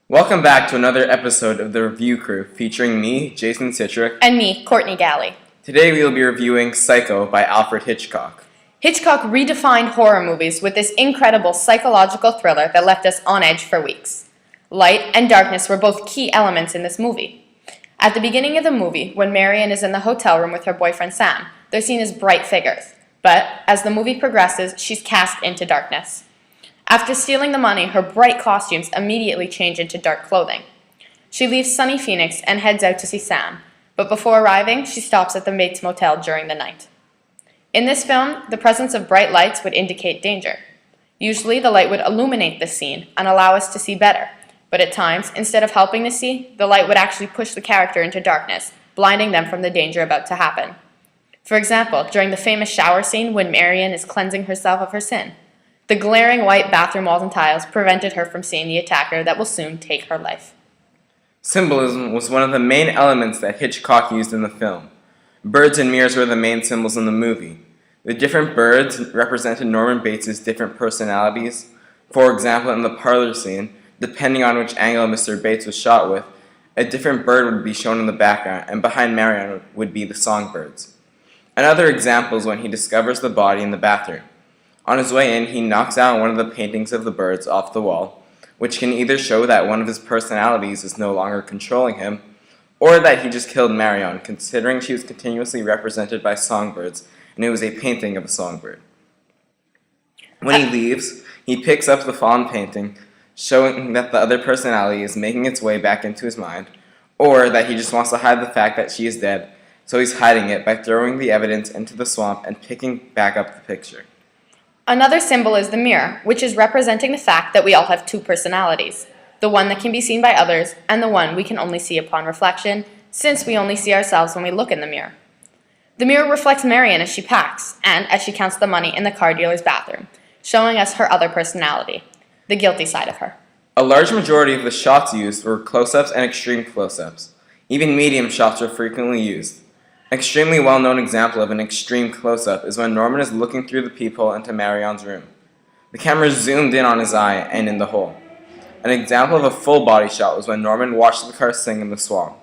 Welcome back to another episode of The Review Crew featuring me, Jason Citrick. And me, Courtney Galley. Today we will be reviewing Psycho by Alfred Hitchcock. Hitchcock redefined horror movies with this incredible psychological thriller that left us on edge for weeks. Light and darkness were both key elements in this movie. At the beginning of the movie, when Marion is in the hotel room with her boyfriend Sam, they're seen as bright figures. But as the movie progresses, she's cast into darkness. After stealing the money, her bright costumes immediately change into dark clothing. She leaves sunny Phoenix and heads out to see Sam, but before arriving, she stops at the Bates Motel during the night. In this film, the presence of bright lights would indicate danger. Usually, the light would illuminate the scene and allow us to see better, but at times, instead of helping to see, the light would actually push the character into darkness, blinding them from the danger about to happen. For example, during the famous shower scene when Marion is cleansing herself of her sin, the glaring white bathroom walls and tiles prevented her from seeing the attacker that will soon take her life. Symbolism was one of the main elements that Hitchcock used in the film. Birds and mirrors were the main symbols in the movie. The different birds represented Norman Bates' different personalities. For example, in the parlor scene, depending on which angle Mr. Bates was shot with, a different bird would be shown in the background, and behind Marion would be the songbirds. Another example is when he discovers the body in the bathroom. On his way in, he knocks down one of the paintings of the birds off the wall, which can either show that one of his personalities is no longer controlling him, or that he just killed Marion, considering she was continuously represented by songbirds, and it was a painting of a songbird. When he leaves, he picks up the fallen painting, showing that the other personality is making its way back into his mind, or that he just wants to hide the fact that she is dead, so he's hiding it by throwing the evidence into the swamp and picking back up the picture. Another symbol is the mirror, which is representing the fact that we all have two personalities, the one that can be seen by others and the one we can only see upon reflection, since we only see ourselves when we look in the mirror. The mirror reflects Marion as she packs and as she counts the money in the car dealer's bathroom, showing us her other personality, the guilty side of her. A large majority of the shots used were close-ups and extreme close-ups. Even medium shots were frequently used. An extremely well-known example of an extreme close-up is when Norman is looking through the peephole into Marion's room. The camera zoomed in on his eye and in the hole. An example of a full-body shot was when Norman watched the car sing in the swamp.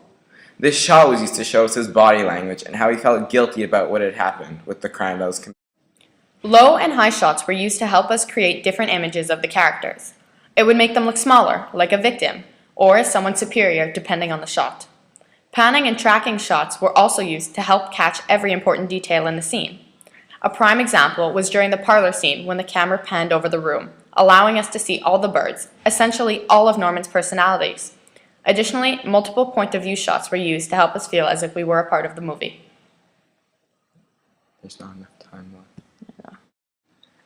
This shot was used to show us his body language and how he felt guilty about what had happened with the crime that was committed. Low and high shots were used to help us create different images of the characters. It would make them look smaller, like a victim, or as someone superior, depending on the shot. Panning and tracking shots were also used to help catch every important detail in the scene. A prime example was during the parlor scene when the camera panned over the room, allowing us to see all the birds, essentially all of Norman's personalities. Additionally, multiple point-of-view shots were used to help us feel as if we were a part of the movie. There's not enough time left. Yeah.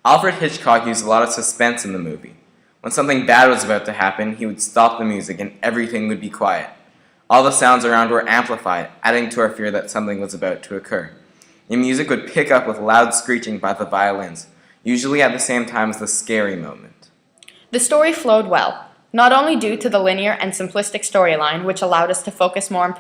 Alfred Hitchcock used a lot of suspense in the movie. When something bad was about to happen, he would stop the music and everything would be quiet. All the sounds around were amplified, adding to our fear that something was about to occur. The music would pick up with loud screeching by the violins, usually at the same time as the scary moment. The story flowed well, not only due to the linear and simplistic storyline, which allowed us to focus more on